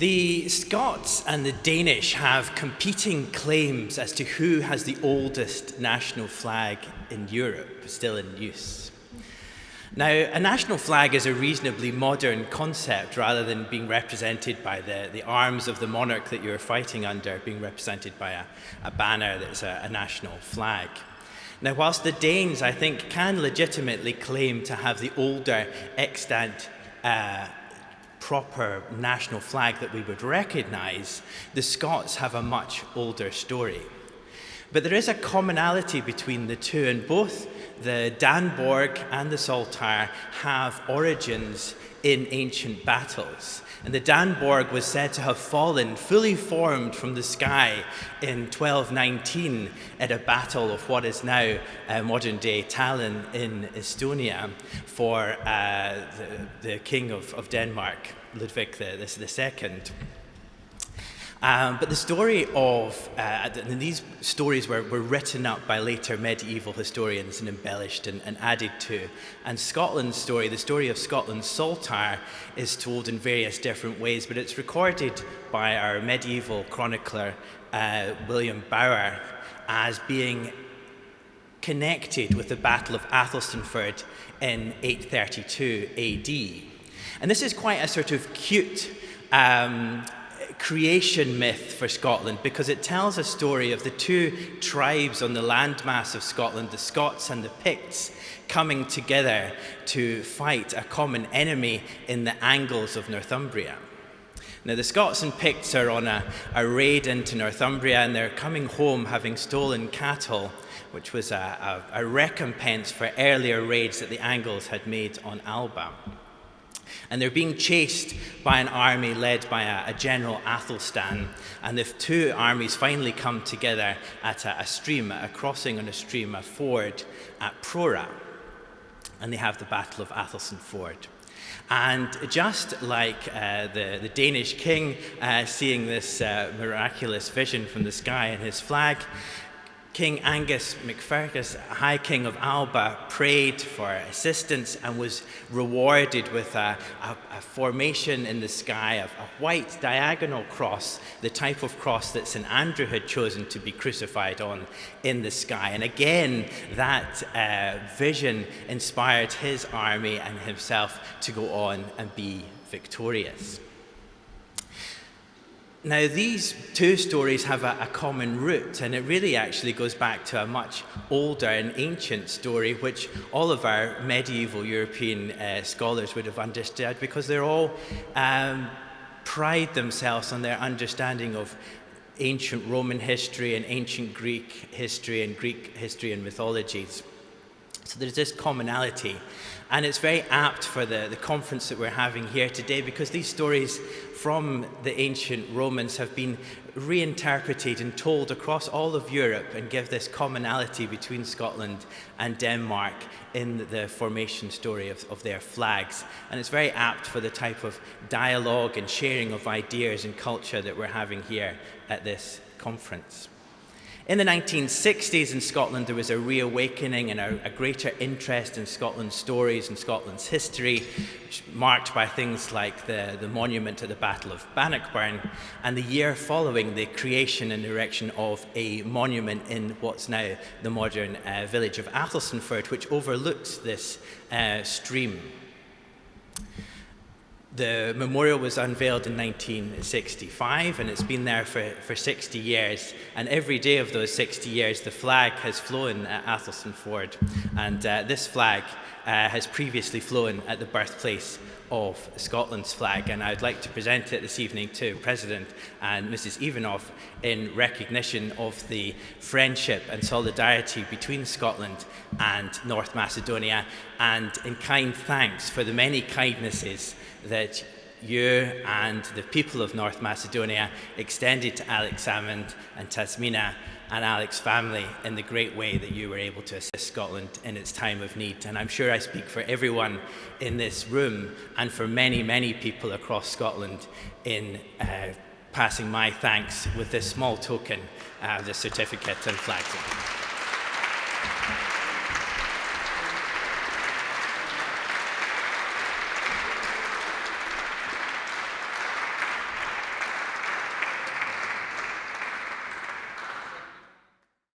The Scots and the Danish have competing claims as to who has the oldest national flag in Europe still in use. Now, a national flag is a reasonably modern concept rather than being represented by the arms of the monarch that you're fighting under, being represented by a banner that's a national flag. Now, whilst the Danes, I think, can legitimately claim to have the older extant proper national flag that we would recognise, the Scots have a much older story. But there is a commonality between the two, and both the Danborg and the Saltire have origins in ancient battles. And the Danborg was said to have fallen fully formed from the sky in 1219 at a battle of what is now modern-day Tallinn in Estonia for the King of Denmark, Ludwig II. But the story of, these stories were written up by later medieval historians and embellished and added to. And Scotland's story, the story of Scotland's Saltire, is told in various different ways, but it's recorded by our medieval chronicler, William Bower, as being connected with the Battle of Athelstaneford in 832 AD. And this is quite a sort of cute creation myth for Scotland, because it tells a story of the two tribes on the landmass of Scotland, the Scots and the Picts, coming together to fight a common enemy in the Angles of Northumbria. Now, the Scots and Picts are on a raid into Northumbria, and they're coming home having stolen cattle, which was a recompense for earlier raids that the Angles had made on Alba. And they're being chased by an army led by a general Athelstan. And the two armies finally come together at a stream, a crossing on a stream, a ford at Prora. And they have the Battle of Athelstaneford. And just like the Danish king seeing this miraculous vision from the sky and his flag, King Angus MacFergus, High King of Alba, prayed for assistance and was rewarded with a formation in the sky of a white diagonal cross, the type of cross that St. Andrew had chosen to be crucified on in the sky. And again, that vision inspired his army and himself to go on and be victorious. Now, these two stories have a common root, and it really actually goes back to a much older and ancient story, which all of our medieval European scholars would have understood, because they're all pride themselves on their understanding of ancient Roman history and ancient Greek history and mythologies. So there's this commonality, and it's very apt for the conference that we're having here today, because these stories from the ancient Romans have been reinterpreted and told across all of Europe and give this commonality between Scotland and Denmark in the formation story of their flags. And it's very apt for the type of dialogue and sharing of ideas and culture that we're having here at this conference. In the 1960s in Scotland, there was a reawakening and a greater interest in Scotland's stories and Scotland's history, marked by things like the monument at the Battle of Bannockburn, and the year following the creation and erection of a monument in what's now the modern village of Athelstaneford, which overlooks this stream. The memorial was unveiled in 1965, and it's been there for 60 years. And every day of those 60 years, the flag has flown at Athelstaneford. And this flag has previously flown at the birthplace of Scotland's flag. And I'd like to present it this evening to President and Mrs. Ivanov in recognition of the friendship and solidarity between Scotland and North Macedonia, and in kind thanks for the many kindnesses that you and the people of North Macedonia extended to Alex Salmond and Tasmina and Alex's family in the great way that you were able to assist Scotland in its time of need. And I'm sure I speak for everyone in this room and for many, many people across Scotland in passing my thanks with this small token, the certificate and flag.